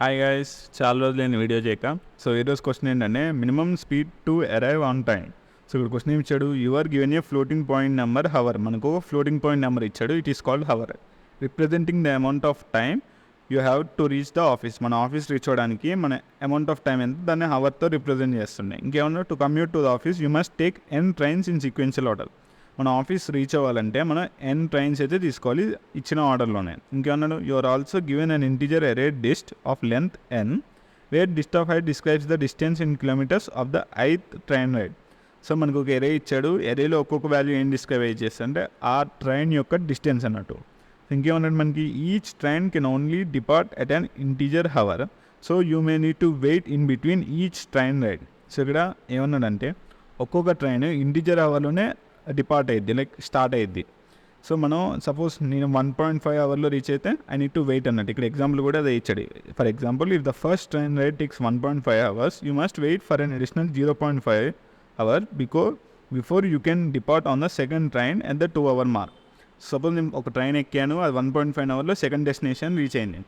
Hi guys, చాలా రోజులు నేను వీడియో చేయక. సో ఈరోజు క్వశ్చన్ ఏంటంటే minimum speed to arrive on time. So ఇక్కడ క్వశ్చన్ ఏమి ఇచ్చాడు, your given a floating point number hour. మనకు ఫ్లోటింగ్ పాయింట్ నెంబర్ ఇచ్చాడు, it is called hour, representing the amount of time you have to reach the office. మన office reach అవ్వడానికి మన amount of time ఎంత, దాన్ని హవర్తో represent చేస్తున్నాయి. ఇంకేమన్నా, to commute to the office you must take n trains in sequential order. మన office reach అవ్వాలంటే మనం ఎన్ ట్రైన్స్ అయితే తీసుకోవాలి ఇచ్చిన ఆర్డర్లోనే. ఇంకేమన్నాడు, you are also given an integer array dist of length n where dist of ith describes the distance in kilometers of the ith train ride. So మనకు ఒక ఎరే ఇచ్చాడు, ఎరేలో ఒక్కొక్క వాల్యూ ఏం డిస్క్రైబ్ చేస్తే అంటే ఆ ట్రైన్ యొక్క డిస్టెన్స్ అన్నట్టు. ఇంకేమన్నాడు, మనకి each train can only depart at an integer hour, so you may need to wait in between each train ride. So ఇక్కడ ఏమన్నాడంటే ఒక్కొక్క ట్రైన్ ఇంటీజర్ హవర్లోనే డిపార్ట్ అయ్యిద్ది, లైక్ స్టార్ట్ అయ్యిద్ది. సో మనం సపోజ్ నేను 1.5 అవర్లో రీచ్ అయితే ఐ నీడ్ టు వెయిట్ అన్నట్టు. ఇక్కడ ఎగ్జాంపుల్ కూడా అదే ఇచ్చాడు. For example, if the first train ride takes 1.5 hours you must wait for an additional 0.5 hour before you can depart on the second train at the 2 hour mark. Suppose నేను ఒక train ఎక్కాను, అది 1.5 అవర్లో second destination reach అయింది.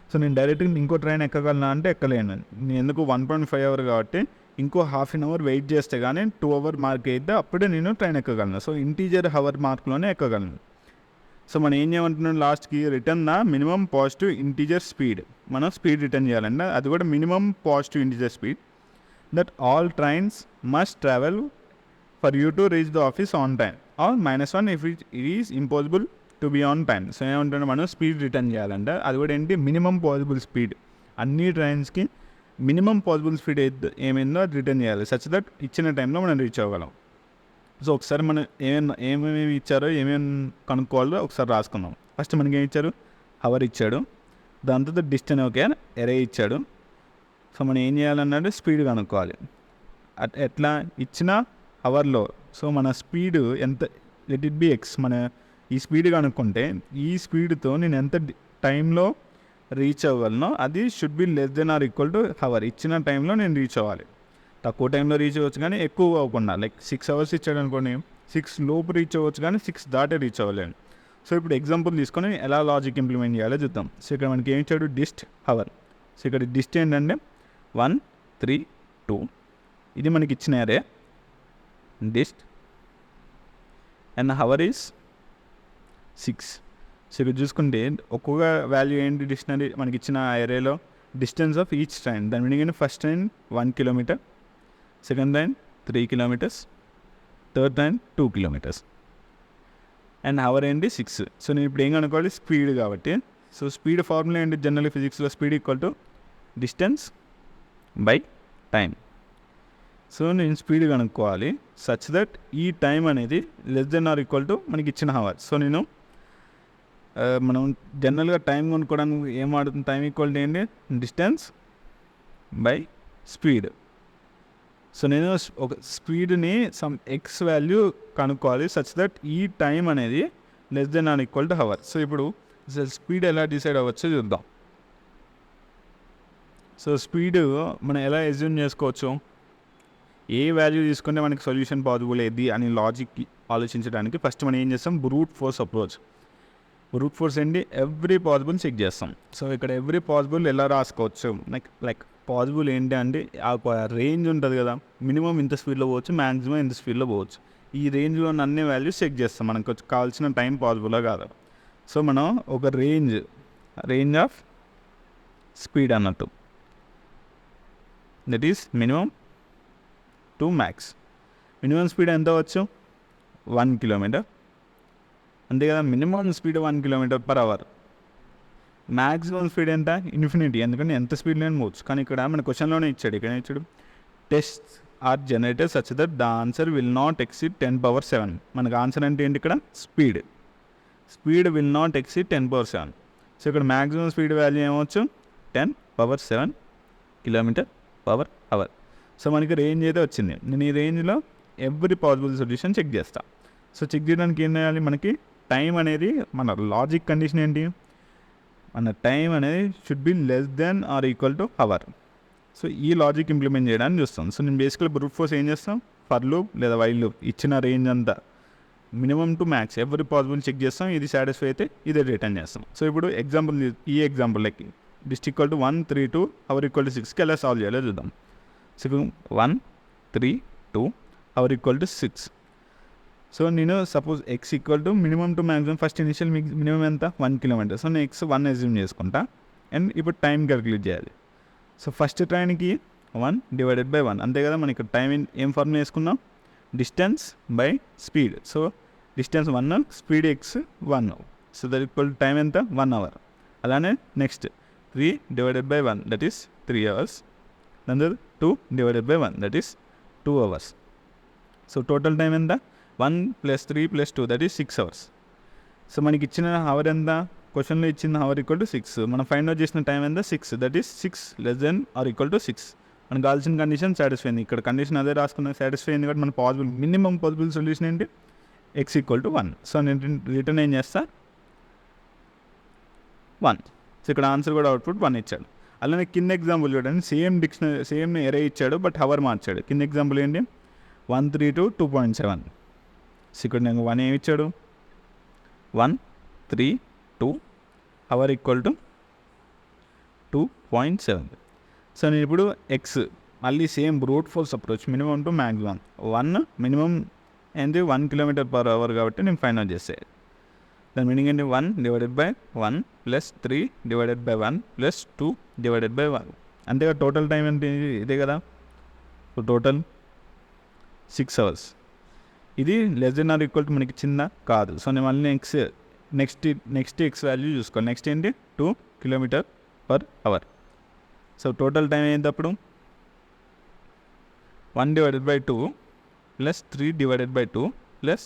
So నేను డైరెక్ట్గా ఇంకో train ఎక్కగలనా అంటే ఎక్కలేను. నేను ఎందుకు 1.5 అవర్ కాబట్టి ఇంకో హాఫ్ అన్ అవర్ వెయిట్ చేస్తే కానీ 2 hour మార్క్ అయితే అప్పుడే నేను ట్రైన్ ఎక్కగలను. సో ఇంటీజర్ హవర్ మార్క్లోనే ఎక్కగలను. సో మనం ఏం చేయమంటున్నాం, లాస్ట్కి return the minimum positive integer speed. మనం స్పీడ్ రిటర్న్ చేయాలంటే అది కూడా minimum positive integer speed that all trains must travel for you to reach the office on time or -1 if it is impossible to be on time. So ఏమంటున్నాం, మనం speed return చేయాలంటే అది కూడా ఏంటి, minimum possible speed. అన్ని ట్రైన్స్కి minimum possible speed ఏమైందో అది return చేయాలి, సచ్ దట్ ఇచ్చిన టైంలో మనం రీచ్ అవ్వగలం. సో ఒకసారి మనం ఏమేమి ఇచ్చారో ఏమేమి కనుక్కోవాలో ఒకసారి రాసుకుందాం. ఫస్ట్ మనకి ఏమి ఇచ్చారు, హవర్ ఇచ్చాడు, దాని తర్వాత డిస్టెన్స్ ఓకే ఎరే ఇచ్చాడు. సో మనం ఏం చేయాలన్నాడు, స్పీడ్ కనుక్కోవాలి. ఎట్లా ఇచ్చిన హవర్లో. సో మన స్పీడ్ ఎంత, లెట్ ఇట్ బి ఎక్స్. మన ఈ స్పీడ్ కనుక్కుంటే ఈ స్పీడ్తో నేను ఎంత టైంలో రీచ్ అవ్వాలనో అది should be less than or equal to hour. ఇచ్చిన టైంలో నేను రీచ్ అవ్వాలి. తక్కువ టైంలో రీచ్ అవ్వచ్చు కానీ ఎక్కువ అవ్వకుండా, లైక్ 6 hours ఇచ్చాడు అనుకోండి, 6 లోపు రీచ్ అవ్వచ్చు కానీ 6 దాటే రీచ్ అవ్వలేను. సో ఇప్పుడు ఎగ్జాంపుల్ తీసుకొని ఎలా లాజిక్ ఇంప్లిమెంట్ చేయాలో చూద్దాం. సో ఇక్కడ మనకి ఏం ఇచ్చాడు, డిస్ట్ హవర్. సో ఇక్కడ డిస్ట్ ఏంటంటే 1 3 2, ఇది మనకి ఇచ్చిన array dist, and hour is 6. So ఇక్కడ చూసుకుంటే ఒక్కొక్క వాల్యూ ఏంటి, డిక్షనరీ మనకి ఇచ్చిన ఏరియాలో డిస్టెన్స్ ఆఫ్ ఈచ్ ట్రైన్. దాని meaning first train 1 kilometer, second train 3 kilometers, third train 2 kilometers, and hour ఏంటి 6. సో నేను ఇప్పుడు ఏం కనుక్కోవాలి, స్పీడ్ కాబట్టి. సో స్పీడ్ ఫార్ములా ఏంటి, జనరల్ ఫిజిక్స్లో speed equal to distance by time. So నేను స్పీడ్ కనుక్కోవాలి సచ్ దట్ ఈ టైం అనేది less than or equal to మనకి ఇచ్చిన హవర్. సో నేను మనం జనరల్గా టైం కొనుక్కోవడానికి ఏం వాడుతుంది, టైం ఈక్వల్ టు ఏంటి, డిస్టెన్స్ బై స్పీడ్. సో నేను ఒక స్పీడ్ని సమ్ ఎక్స్ వాల్యూ కనుక్కోవాలి సచ్ దట్ ఈ టైం అనేది less than or equal to hour. So ఇప్పుడు స్పీడ్ ఎలా డిసైడ్ అవ్వచ్చో చూద్దాం. సో స్పీడ్ మనం ఎలా ఎజ్యూమ్ చేసుకోవచ్చు, ఏ వాల్యూ తీసుకుంటే మనకి సొల్యూషన్ పాసిబుల్ ఏది అని లాజిక్ ఆలోచించడానికి ఫస్ట్ మనం ఏం చేస్తాం, brute force approach. Brute force ఏంటి, ఎవ్రీ పాసిబుల్ చెక్ చేస్తాం. సో ఇక్కడ ఎవ్రీ పాసిబుల్ ఎలా రాసుకోవచ్చు, లైక్ పాసిబుల్ ఏంటి అంటే ఆ రేంజ్ ఉంటుంది కదా, మినిమం ఇంత స్పీడ్లో పోవచ్చు, మ్యాక్సిమం ఇంత స్పీడ్లో పోవచ్చు. ఈ రేంజ్లో అన్ని వాల్యూస్ చెక్ చేస్తాం, మనకు కావాల్సిన టైం పాసిబుల్గా కాదు. సో మనం ఒక రేంజ్ ఆఫ్ స్పీడ్ అన్నట్టు, that is minimum to max. Minimum speed ఎంత అవ్వచ్చు, 1 kilometer, అంతే కదా. Minimum speed 1 km/h. Maximum speed ఎంత, ఇన్ఫినిటీ, ఎందుకంటే ఎంత స్పీడ్ లేని పోవచ్చు. కానీ ఇక్కడ మన క్వశ్చన్లోనే ఇచ్చాడు, ఇక్కడ ఇచ్చాడు test are generator such that the answer will not exceed 10^7. మనకు ఆన్సర్ అంటే ఏంటి, ఇక్కడ speed will not exceed 10^7. So ఇక్కడ మ్యాక్సిమం స్పీడ్ వాల్యూ ఏమవచ్చు, 10^7 km/h. సో మనకి రేంజ్ అయితే వచ్చింది. నేను ఈ రేంజ్లో ఎవ్రీ పాసిబుల్ సొల్యూషన్ చెక్ చేస్తాను. సో చెక్ చేయడానికి ఏం చేయాలి, మనకి టైం అనేది, మన లాజిక్ కండిషన్ ఏంటి, మన టైం అనేది should be less than or equal to hour. So ఈ లాజిక్ ఇంప్లిమెంట్ చేయడానికి చూస్తాం. సో నేను బేసికల్ బ్రూట్ ఫోర్స్ ఏం చేస్తాం, ఫర్ లూప్ లేదా వైల్ లూప్, ఇచ్చిన రేంజ్ అంతా minimum to max every possible check చేస్తాం, ఇది సాటిస్ఫై అయితే ఇదే రిటర్న్ చేస్తాం. సో ఇప్పుడు ఎగ్జాంపుల్, ఈ example like dist equal to 1 3 2 hour equal to 6కి ఎలా సాల్వ్ చేయాలో చూద్దాం. So 1 3 2 hour equal to 6. So నేను suppose x equal to minimum to maximum, first initial minimum ఎంత 1 కిలోమీటర్. సో నేను ఎక్స్ 1 అజ్యూమ్ చేసుకుంటా అండ్ ఇప్పుడు టైం క్యాలిక్యులేట్ చేయాలి. సో ఫస్ట్ ట్రైన్కి 1 డివైడెడ్ బై 1 అంతే కదా. మనం ఇక్కడ టైం ఏం ఫార్ములా వేసుకున్నాం, distance by speed. So distance 1, speed X 1. So that equal time ఎంత 1 అవర్. అలానే next 3 divided by 1 that is 3 hours. దాని తర్వాత 2 divided by 1 that is 2 hours. So total time ఎంత 1 + 3 + 2 దట్ ఈస్ 6 అవర్స్. సో మనకి ఇచ్చిన hour ఎంత, క్వశ్చన్లో ఇచ్చిన అవర్ ఈక్వల్ టు 6. మనం ఫైండ్ అవుట్ చేసిన టైం ఎంత 6 దట్ ఈస్ 6 <= 6. మనకు కావాల్సిన కండిషన్ సాటిస్ఫై అయింది. ఇక్కడ కండిషన్ అదే రాసుకున్న సాటిస్ఫై అయింది కాబట్టి మన మినిమం పాసిబుల్ సొల్యూషన్ ఏంటి, ఎక్స్ ఈక్వల్ టు 1. సో నేను రిటర్న్ ఏం చేస్తా 1. సో ఇక్కడ ఆన్సర్ కూడా అవుట్పుట్ 1 ఇచ్చాడు. అలానే కింద ఎగ్జాంపుల్ చూడండి, సేమ్ ఎరే ఇచ్చాడు బట్ హవర్ మార్చాడు. కింద ఎగ్జాంపుల్ ఏంటి 132 2.7. సో ఇక్కడ నేను 1 ఏమి ఇచ్చాడు 132 అవర్ ఈక్వల్ టు 2.7. సో నేను ఇప్పుడు ఎక్స్ మళ్ళీ same brute force approach minimum to maximum. 1 minimum ఏంటి 1 km/h కాబట్టి నేను ఫైండ్ అవుట్ చేస్తే దాని మీనింగ్ ఏంటి 1 divided by 1 + 3 divided by 1 + 2 divided by 1. అంతేగా టోటల్ టైం ఏంటి ఇదే కదా. So total 6 hours. ఇది <= మనకి చిన్న కాదు. సో నేను మళ్ళీ నెక్స్ట్ ఎక్స్ వాల్యూ చూసుకోవాలి. నెక్స్ట్ ఏంటి 2 km/h. సో టోటల్ టైం ఏంటి అప్పుడు 1 divided by 2 + 3 divided by 2 +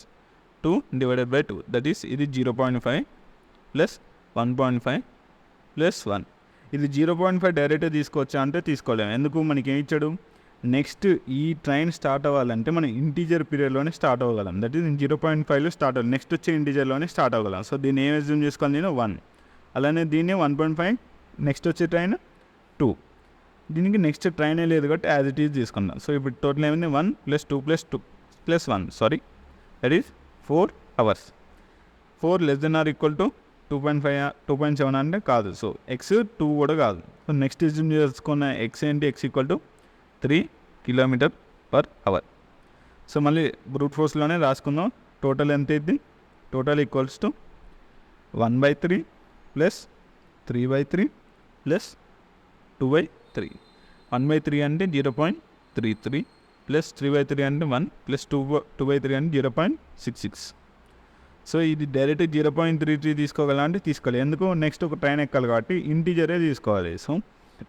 2 divided by 2 that is ఇది 0.5 + 1.5 + 1. ఇది 0.5 డైరెక్ట్గా తీసుకోవచ్చా అంటే తీసుకోలేము. ఎందుకు, మనకి ఏమి ఇచ్చాడు, నెక్స్ట్ ఈ ట్రైన్ స్టార్ట్ అవ్వాలంటే మనం ఇంటీజర్ పీరియడ్లోనే స్టార్ట్ అవ్వగలం. దట్ ఈస్ 0.5లో స్టార్ట్ అవ్వాలి, నెక్స్ట్ వచ్చే ఇంటీజర్లోనే స్టార్ట్ అవ్వగలం. సో దీన్ని ఏం అజ్యూమ్ చేసుకోవాలి నేను 1. అలానే దీన్ని 1.5 నెక్స్ట్ వచ్చే ట్రైన్ 2. దీనికి నెక్స్ట్ ట్రైనే లేదు కాబట్టి యాజ్ ఇట్ ఈజ్ తీసుకుందాం. సో ఇప్పుడు టోటల్ ఏమైంది 1 + 2 + 2 + 1 దట్ ఈస్ 4 అవర్స్. 4 <= 2.7 అంటే కాదు. సో ఎక్స్ 2 కూడా కాదు. సో నెక్స్ట్ అజ్యూమ్ చేసుకున్న ఎక్స్ ఏంటి, X equal to 3 km/h. So మళ్ళీ బ్రూట్ ఫోర్స్లోనే రాసుకుందాం. టోటల్ ఎంత అయింది, టోటల్ ఈక్వల్స్ టు 1/3 + 3/3 + 2/3. 1/3 అంటే 0.33 + 3/3 అంటే 1 + 2/3 అంటే 0.66. సో ఇది డైరెక్ట్ 0.33 తీసుకోగల అంటే తీసుకోవాలి. ఎందుకు, నెక్స్ట్ ఒక ట్రైన్ ఎక్కాలి కాబట్టి ఇంటీజరే తీసుకోవాలి. సో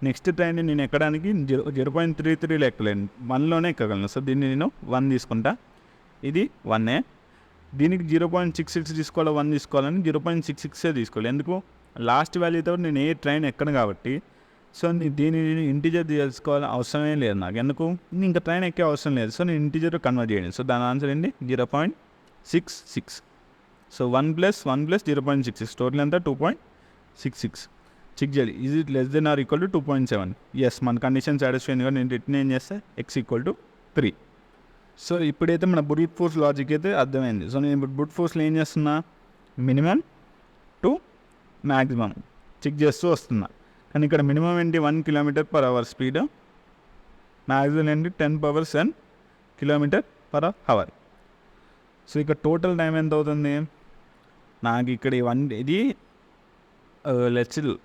నెక్స్ట్ ట్రైన్ నేను ఎక్కడానికి 0.33 ఎక్కలేను, 1లోనే ఎక్కగలను. సో దీన్ని నేను 1 తీసుకుంటా. ఇది 1ఏ. దీనికి 0.66 తీసుకోవాలి, 1 తీసుకోవాలని 0.66 తీసుకోవాలి. ఎందుకు, లాస్ట్ వాల్యూతో నేను ఏ ట్రైన్ ఎక్కను కాబట్టి. సో దీన్ని నేను ఇంటీజర్ తీసుకోవాలని అవసరమే లేదు నాకు. ఎందుకు, ఇంకా ట్రైన్ ఎక్కే అవసరం లేదు. సో నేను ఇంటీజర్ కన్వర్ట్ చేయండి. సో దాని ఆన్సర్ ఏంటి 0.66. సో 1 + 1 + 0.66 టోటల్ ఎంత 2.66. చెక్ చేయాలి, ఈజ్ ఇట్ <= 2.7. ఎస్, మన కండిషన్ సాటిస్ఫై అయింది. నేను రిటర్న్ ఏం చేస్తే ఎక్స్ ఈక్వల్ టు 3. సో ఇప్పుడైతే మన బ్రూట్ ఫోర్స్ లాజిక్ అయితే అర్థమైంది. సో నేను ఇప్పుడు బ్రూట్ ఫోర్స్లో ఏం చేస్తున్నా, మినిమం టు మ్యాక్సిమం చెక్ చేస్తూ వస్తున్నా. కానీ ఇక్కడ మినిమం ఏంటి 1 km/h స్పీడ్, మ్యాక్సిమం ఏంటి 10 km/h. సో ఇక్కడ టోటల్ టైం ఎంత అవుతుంది నాకు, ఇక్కడ ఇది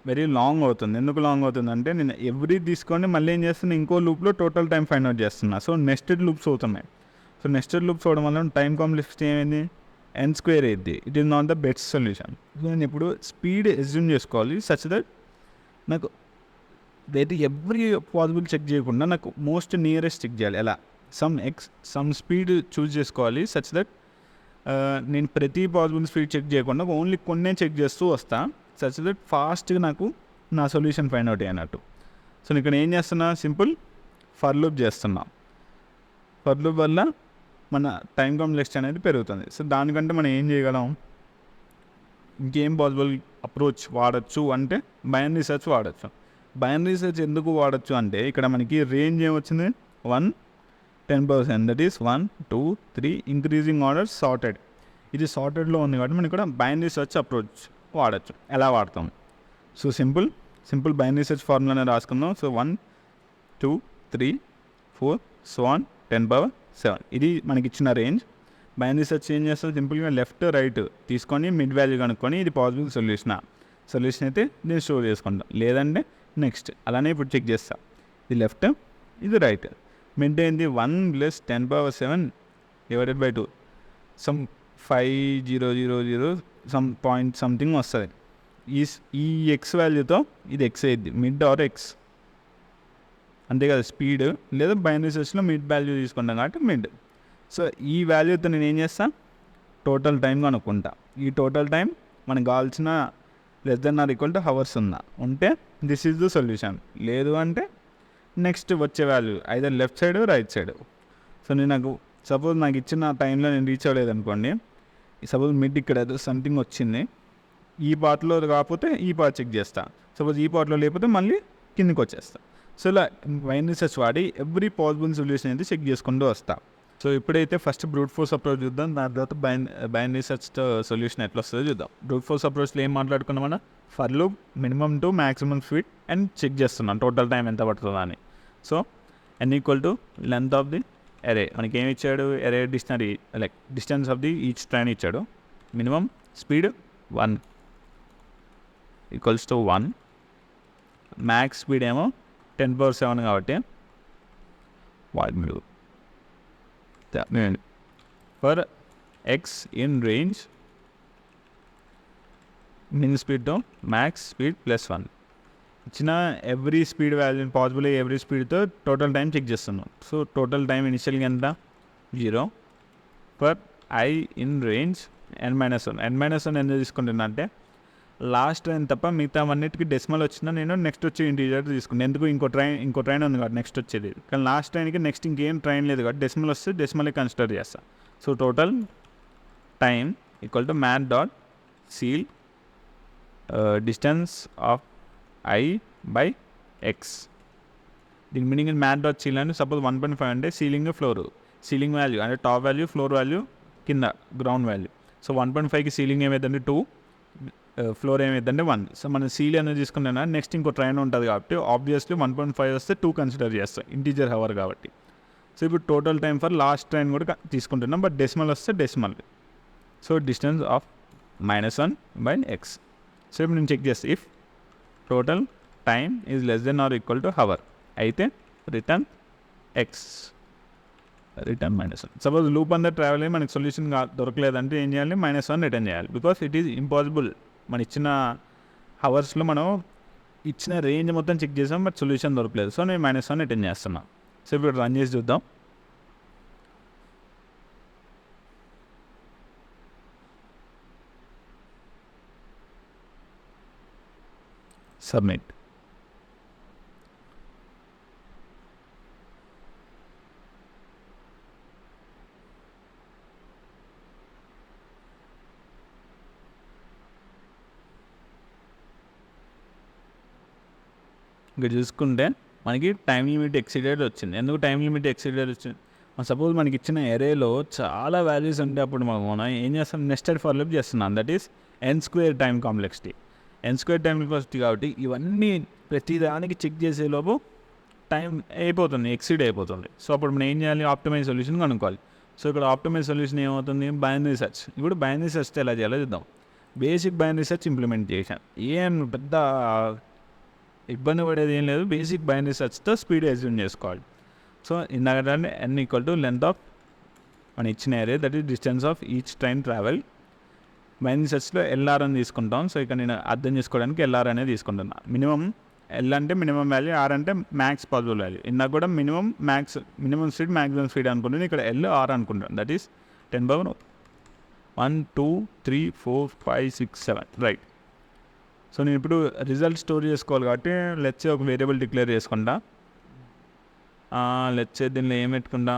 వెరీ లాంగ్ అవుతుంది. ఎందుకు లాంగ్ అవుతుంది అంటే నేను ఎవ్రీ తీసుకొని మళ్ళీ ఏం చేస్తున్నా, ఇంకో లూప్లో టోటల్ టైం ఫైండ్ అవుట్ చేస్తున్నా. సో నెస్టెడ్ లూప్స్ అవుతున్నాయి. సో నెస్టెడ్ లూప్స్ అవడం వల్ల టైం కాంప్లెక్సిటీ ఏమైంది n² అయింది. It is not the best solution. So నేను ఇప్పుడు స్పీడ్ అజ్యూమ్ చేసుకోవాలి సచ్ దట్ నాకు అయితే ఎవ్రీ పాసిబుల్ చెక్ చేయకుండా నాకు మోస్ట్ నియరెస్ట్ చెక్ చేయాలి. ఎలా, సమ్ స్పీడ్ చూస్ చేసుకోవాలి సచ్ దట్ నేను ప్రతి పాసిబుల్ స్పీడ్ చెక్ చేయకుండా ఓన్లీ కొన్నే చెక్ చేస్తూ వస్తా సచ్ దట్ ఫాస్ట్గా నాకు నా సొల్యూషన్ ఫైండ్ అవుట్ అయినట్టు. సో నేను ఇక్కడ ఏం చేస్తున్నా, సింపుల్ ఫర్ లూప్ చేస్తున్నా. ఫర్ లూప్ వల్ల మన టైం కాంప్లెక్సిటీ అనేది పెరుగుతుంది. సో దానికంటే మనం ఏం చేయగలం, ఇంకేం పాసిబుల్ అప్రోచ్ వాడచ్చు అంటే బైనరీ సెర్చ్ వాడచ్చు. బైనరీ సెర్చ్ ఎందుకు వాడచ్చు అంటే ఇక్కడ మనకి రేంజ్ ఏమొచ్చింది 1 10%, that is 1 2 3 increasing order sorted. ఇది సార్టెడ్లో ఉంది కాబట్టి మనం ఇక్కడ బైనరీ సెర్చ్ అప్రోచ్ వాడచ్చు. ఎలా వాడతాం, so simple simple binary search ఫార్ములానే రాసుకుందాం. సో 1 2 3 4 సో ఆన్ 10^7 ఇది మనకి ఇచ్చిన రేంజ్. బైనరీ సెర్చ్ ఏం చేస్తుంది, సింపుల్గా లెఫ్ట్ రైట్ తీసుకొని మిడ్ వాల్యూ కనుక్కొని ఇది పాసిబుల్ సొల్యూషన్ అయితే నేను స్టోర్ చేసుకుంటాను, లేదంటే నెక్స్ట్ అలానే ఇప్పుడు చెక్ చేస్తా. ఇది లెఫ్ట్, ఇది రైట్. మిడ్ ఏంది 1 + 10^7 / 2 సమ్ 5000 సమ్ పాయింట్ సంథింగ్ వస్తుంది. ఈ ఎక్స్ వాల్యూతో ఇది ఎక్స్ అయ్యిద్ది, మిడ్ ఆర్ ఎక్స్ అంతే కదా స్పీడ్. లేదా బైనరీ సెర్చ్లో మిడ్ వాల్యూ తీసుకుంటాం కాబట్టి మిడ్. సో ఈ వాల్యూతో నేను ఏం చేస్తాను, టోటల్ టైం కనుక్కుంటా. ఈ టోటల్ టైం మనకు కావాల్సిన <= hours ఉంటే దిస్ ఈజ్ ద సొల్యూషన్. లేదు అంటే నెక్స్ట్ వచ్చే value either left side right side. So నాకు సపోజ్ నాకు ఇచ్చిన టైంలో నేను రీచ్ అవ్వలేదు అనుకోండి, సపోజ్ మిడ్ ఇక్కడ ఏదో సంథింగ్ వచ్చింది, ఈ పార్ట్లో కాకపోతే ఈ పార్ట్ చెక్ చేస్తా. సపోజ్ ఈ పార్ట్లో లేకపోతే మళ్ళీ కిందకి వచ్చేస్తా. సో ఇలా బైనరీ సెర్చ్ వాడి ఎవ్రీ పాసిబుల్ సొల్యూషన్ అయితే చెక్ చేసుకుంటూ వస్తా. సో ఇప్పుడైతే ఫస్ట్ బ్రూట్ ఫోర్స్ అప్రోచ్ చూద్దాం, దాని తర్వాత బైనరీ సెర్చ్ సొల్యూషన్ ఎట్లా వస్తుందో చూద్దాం. బ్రూట్ ఫోర్స్ అప్రోచ్లో ఏం మాట్లాడుకున్నామన్నా, for loop minimum to maximum speed and check చేస్తున్నాను టోటల్ టైం ఎంత పడుతుందా అని. So n = length of the array. మనకి ఏమి ఇచ్చాడు, array dictionary like distance of the each train ఇచ్చాడు. మినిమం స్పీడ్ 1 = 1, మ్యాక్స్ స్పీడ్ ఏమో 10^7 కాబట్టి for x in range min speed to max speed +1 ఇచ్చిన every speed value possible every స్పీడ్తో total time check చేస్తున్నాం. So total time ఇనిషియల్గా ఎంత 0 for I in range n-1. n-1 ఎందుకు తీసుకుంటున్నా అంటే లాస్ట్ ట్రైన్ తప్ప మిగతా అన్నిటికీ డెసిమల్ వచ్చినా నేను నెక్స్ట్ వచ్చే ఇంటీజర్ తీసుకున్నాను. ఎందుకు ఇంకో ట్రైన్ ఉంది కాబట్టి నెక్స్ట్ వచ్చేది, కానీ లాస్ట్ ట్రైన్కి నెక్స్ట్ ఇంకేం ట్రైన్ లేదు కాబట్టి డెసిమల్ వస్తే డెసిమల్ కన్సిడర్ చేస్తా. So total time = mat.seal distance of i/x. దీని మీనింగ్ mat.seal అంటే సపోజ్ 1.5 అంటే సీలింగ్ వాల్యూ అంటే టాప్ వాల్యూ, ఫ్లోర్ వాల్యూ, కింద గ్రౌండ్ వాల్యూ. సో 1.5కి సీలింగ్ ఏమైందంటే 2, ఫ్లోర్ ఏమైందంటే 1. సో మనం సీల్ అనేది తీసుకున్నా నెక్స్ట్ ఇంకో ట్రైన్ ఉంటుంది కాబట్టి ఆబ్వియస్లీ 1.5 వస్తే 2 కన్సిడర్ చేస్తాం, ఇంటీజర్ హవర్ కాబట్టి. సో ఇప్పుడు total time for last train కూడా తీసుకుంటున్నాం, బట్ డెసిమల్ వస్తే decimal. So distance of -1/x. So ఇప్పుడు నేను చెక్ చేస్తే if total time is <= hour అయితే return X, return -1. Suppose loop అంతా ట్రావెల్ అయ్యి మనకి సొల్యూషన్ దొరకలేదంటే ఏం చేయాలి, -1 రిటర్న్ చేయాలి. Because it is impossible. మన ఇచ్చిన హవర్స్లో మనం ఇచ్చిన రేంజ్ మొత్తం చెక్ చేసాం, బట్ సొల్యూషన్ దొరకలేదు. సో నేను -1 రిటర్న్ చేస్తున్నా. సో ఇప్పుడు రన్ చేసి చూద్దాం. సబ్మిట్. ఇక్కడ చూసుకుంటే మనకి టైం లిమిట్ ఎక్సీడెడ్ వచ్చింది. ఎందుకు టైం లిమిట్ ఎక్సీడెడ్ వచ్చింది, సపోజ్ మనకి ఇచ్చిన ఎరేలో చాలా వాల్యూస్ ఉంటే అప్పుడు మనం ఏం చేస్తాం, నెస్టెడ్ ఫర్ లూప్ చేస్తున్నాం. That is n² time complexity. n² time complexity కాబట్టి ఇవన్నీ ప్రతిదానికి చెక్ చేసేలోపు టైం అయిపోతుంది, ఎక్సీడ్ అయిపోతుంది. సో అప్పుడు మనం ఏం చేయాలి, ఆప్టిమైజ్ సొల్యూషన్ కనుక్కోవాలి. సో ఇక్కడ ఆప్టిమైజ్ సొల్యూషన్ ఏమవుతుంది, బైనరీ సెర్చ్. ఇప్పుడు బైనరీ సెర్చ్ ఎలా చేయాలో చూద్దాం. బేసిక్ బైనరీ సెర్చ్ ఇంప్లిమెంట్ చేశాను, ఏం పెద్ద ఇబ్బంది పడేది ఏం లేదు. బేసిక్ బైనరీ సెర్చ్తో స్పీడ్ అజ్యూమ్ చేసుకోవాలి. సో ఇందాక n = లెంత్ ఆఫ్ మన ఇచ్చిన array, that is distance of each train travel. Binary సెర్చ్లో LR అని తీసుకుంటాం. సో ఇక్కడ నేను అర్థం చేసుకోవడానికి LR అనేది తీసుకుంటున్నా. మినిమం L అంటే మినిమం వాల్యూ, R అంటే మ్యాక్స్ పాసిబుల్ వాల్యూ. ఇందాక కూడా మినిమం స్పీడ్ మ్యాక్సిమం స్పీడ్ అనుకుంటుంది, ఇక్కడ LR అనుకుంటాను. That is 10^1 2 3 4 5 6 7 right. సో నేను ఇప్పుడు రిజల్ట్ స్టోర్ చేసుకోవాలి కాబట్టి లెట్స్ ఒక వేరియబుల్ డిక్లేర్ చేసుకుంటా. లెట్స్ దీనిలో ఏం పెట్టుకుంటా,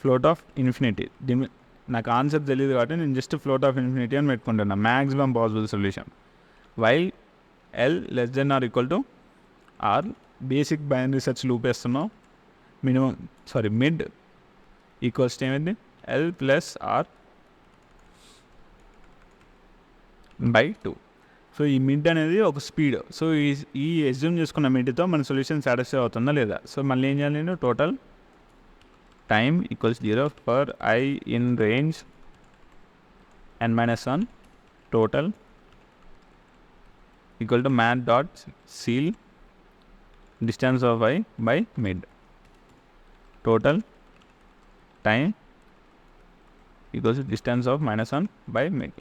ఫ్లోట్ ఆఫ్ ఇన్ఫినిటీ. దీని నాకు ఆన్సర్ తెలియదు కాబట్టి నేను జస్ట్ ఫ్లోట్ ఆఫ్ ఇన్ఫినిటీ అని పెట్టుకుంటున్నా. Maximum possible solution while L <= R. Basic binary search loop వేస్తున్నాం. మిడ్ ఈక్వల్స్ ఏమైంది, L + R/2. సో ఈ మిడ్ అనేది ఒక స్పీడ్. సో ఈ ఎస్యూమ్ చేసుకున్న మిడ్తో మన సొల్యూషన్ సాటిస్ఫై అవుతుందా లేదా. సో మళ్ళీ ఏం చేయాలి, నేను total time equals 0 for I in range n-1 total equal to math dot ceil distance of I by mid total time equals distance of -1 by mid.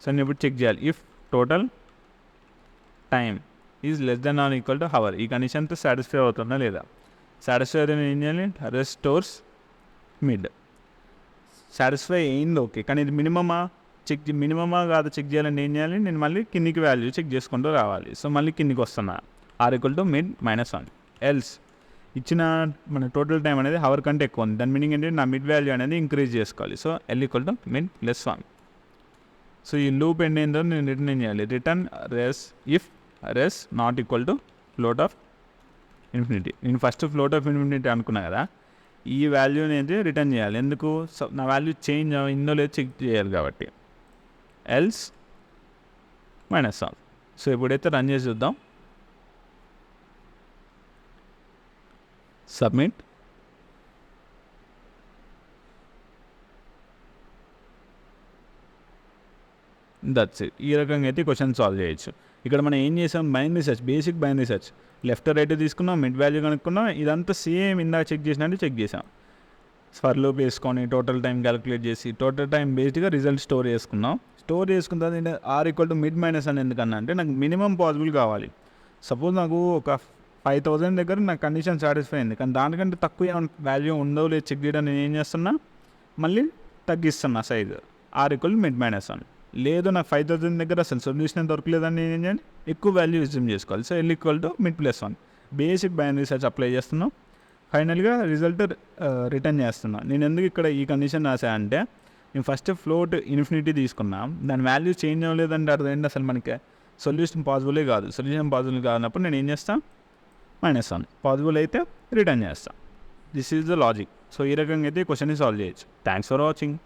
So నేను ఇప్పుడు చెక్ చేయాలి if total time is less than or equal to hour. ఈ కండిషన్తో satisfy అవుతుందా లేదా. Satisfy అయితే నేను ఏం చేయాలి, రెస్టోర్స్ మిడ్. సాటిస్ఫై అయింది ఓకే, కానీ ఇది మినిమమా కాదు చెక్ చేయాలంటే ఏం చేయాలి, నేను మళ్ళీ కిందికి వాల్యూ చెక్ చేసుకుంటూ రావాలి. సో మళ్ళీ కిందికి వస్తున్నా or equal to mid -1 else ఇచ్చిన మన టోటల్ టైం అనేది హవర్ కంటే ఎక్కువ ఉంది. దాని మీనింగ్ ఏంటంటే నా మిడ్ వాల్యూ అనేది ఇంక్రీజ్ చేసుకోవాలి. So L equal to mid +1. So ఈ లూప్ ఎండ్ ఏందో నేను రిటర్న్ ఏం చేయాలి, return if res not equal to float of infinity. నేను ఫస్ట్ ఫ్లోట్ ఆఫ్ ఇన్ఫినిటీ అనుకున్నా కదా, ఈ వాల్యూని అయితే రిటర్న్ చేయాలి. ఎందుకు, సో నా వాల్యూ చేంజ్ అయిందో లేదో చెక్ చేయాలి కాబట్టి. ఎల్స్ -1. సో ఇప్పుడైతే రన్ చేసి చూద్దాం. సబ్మిట్. That's it. ఈ రకంగా అయితే క్వశ్చన్ సాల్వ్ చేయొచ్చు. ఇక్కడ మనం ఏం చేసాం, binary search, basic binary search, left right తీసుకున్నాం, మిడ్ వాల్యూ కనుక్కున్నాం. ఇదంతా సేమ్ ఇందాక చెక్ చేసినట్టు చెక్ చేసాం. ఫర్ లూప్ వేసుకొని టోటల్ టైం క్యాలిక్యులేట్ చేసి టోటల్ టైం బేస్డ్గా రిజల్ట్ స్టోర్ చేసుకున్నాం. స్టోర్ చేసుకున్న తర్వాత ఆర్ ఈక్వల్ టు మిడ్ -1 ఎందుకన్నా అంటే నాకు మినిమం పాసిబుల్ కావాలి. సపోజ్ నాకు ఒక 5,000 దగ్గర నాకు కండిషన్ సాటిస్ఫై అయింది, కానీ దానికంటే తక్కువ వాల్యూ ఉందో లేదు చెక్ చేయడం. నేను ఏం చేస్తున్నా, మళ్ళీ తగ్గిస్తున్నా సైజు, ఆర్ ఈక్వల్ మిడ్ -1. లేదు నాకు 5,000 దగ్గర అసలు సొల్యూషన్ దొరకలేదని నేను ఏం చేయాలి, ఎక్కువ వాల్యూ రిజ్యూమ్ చేసుకోవాలి. So L equal to mid +1 basic binary search apply చేస్తున్నాం. ఫైనల్గా రిజల్ట్ రిటర్న్ చేస్తున్నాం. నేను ఎందుకు ఇక్కడ ఈ కండిషన్ రాసా అంటే, నేను ఫస్ట్ ఫ్లోట్ ఇన్ఫినిటీ తీసుకున్నాం, దాని వాల్యూ చేంజ్ అవ్వలేదంటే అర్థం అసలు మనకి సొల్యూషన్ పాసిబులే కాదు. సొల్యూషన్ పాసిబుల్ కానప్పుడు నేను ఏం చేస్తాను, -1. పాసిబుల్ అయితే రిటర్న్ చేస్తాను. This is the logic. So ఈ రకంగా అయితే క్వశ్చన్ని సాల్వ్ చేయొచ్చు. Thanks for watching.